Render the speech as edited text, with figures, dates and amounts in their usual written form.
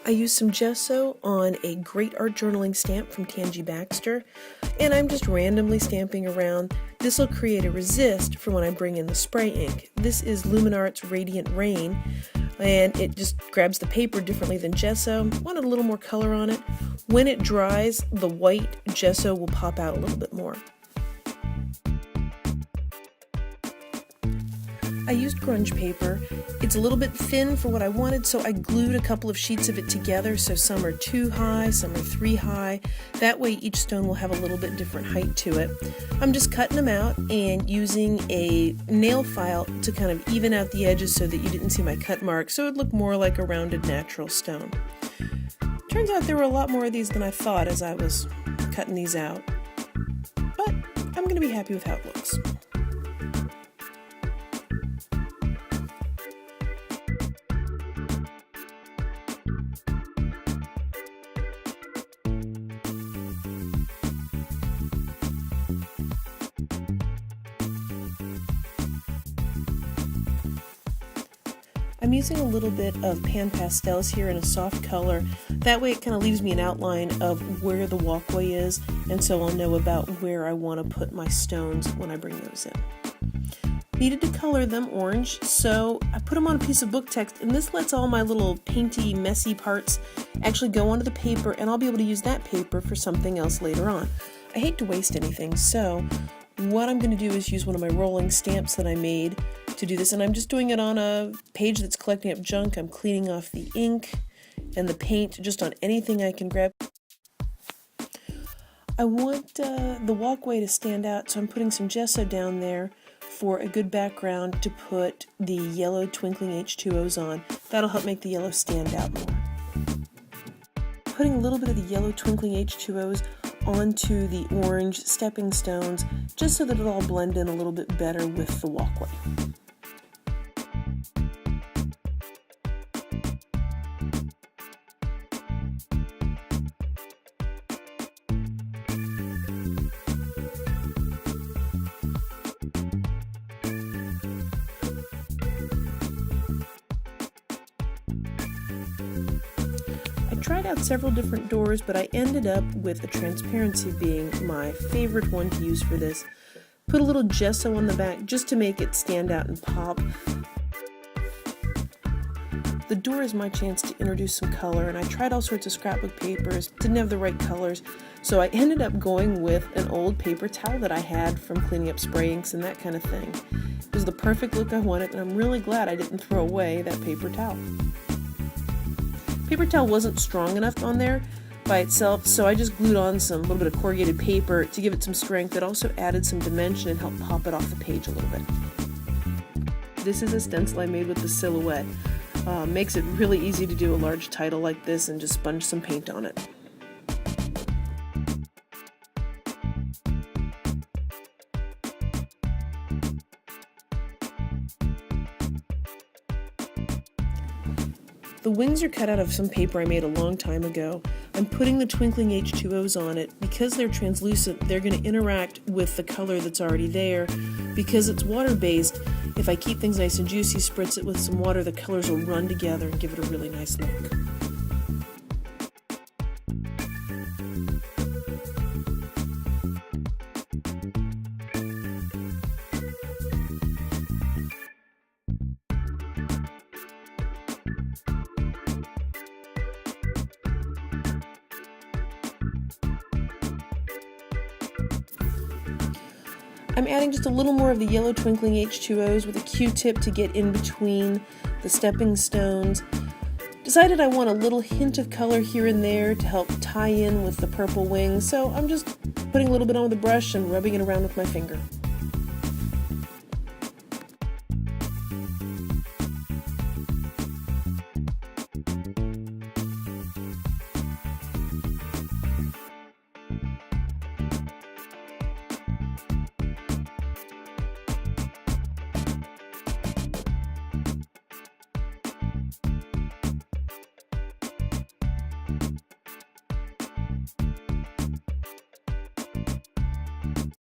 I used some gesso on a great art journaling stamp from Tangy Baxter, and I'm just randomly stamping around. This will create a resist for when I bring in the spray ink. This is Luminart's Radiant Rain, and it just grabs the paper differently than gesso. Wanted a little more color on it. When it dries, the white gesso will pop out a little bit more. I used grunge paper. It's a little bit thin for what I wanted, so I glued a couple of sheets of it together, so some are 2 high, some are 3 high. That way each stone will have a little bit different height to it. I'm just cutting them out and using a nail file to kind of even out the edges so that you didn't see my cut mark, so it looked more like a rounded natural stone. Turns out there were a lot more of these than I thought as I was cutting these out, but I'm going to be happy with how it looks. I'm using a little bit of pan pastels here in a soft color. That way it kind of leaves me an outline of where the walkway is, and so I'll know about where I want to put my stones when I bring those in. Needed to color them orange, so I put them on a piece of book text, and this lets all my little painty, messy parts actually go onto the paper, and I'll be able to use that paper for something else later on. I hate to waste anything, so what I'm going to do is use one of my rolling stamps that I made to do this, and I'm just doing it on a page that's collecting up junk. I'm cleaning off the ink and the paint just on anything I can grab. I want the walkway to stand out, so I'm putting some gesso down there for a good background to put the yellow twinkling H2Os on. That'll help make the yellow stand out more. Putting a little bit of the yellow twinkling H2Os onto the orange stepping stones just so that it'll all blend in a little bit better with the walkway. I tried out several different doors, but I ended up with the transparency being my favorite one to use for this. Put a little gesso on the back just to make it stand out and pop. The door is my chance to introduce some color, and I tried all sorts of scrapbook papers, didn't have the right colors, so I ended up going with an old paper towel that I had from cleaning up spray inks and that kind of thing. It was the perfect look I wanted, and I'm really glad I didn't throw away that paper towel. Paper towel wasn't strong enough on there by itself, so I just glued on some little bit of corrugated paper to give it some strength. It also added some dimension and helped pop it off the page a little bit. This is a stencil I made with the silhouette. Makes it really easy to do a large title like this and just sponge some paint on it. The wings are cut out of some paper I made a long time ago. I'm putting the twinkling H2Os on it. Because they're translucent, they're going to interact with the color that's already there. Because it's water-based, if I keep things nice and juicy, spritz it with some water, the colors will run together and give it a really nice look. I'm adding just a little more of the yellow twinkling H2Os with a Q-tip to get in between the stepping stones. Decided I want a little hint of color here and there to help tie in with the purple wings, so I'm just putting a little bit on with the brush and rubbing it around with my finger.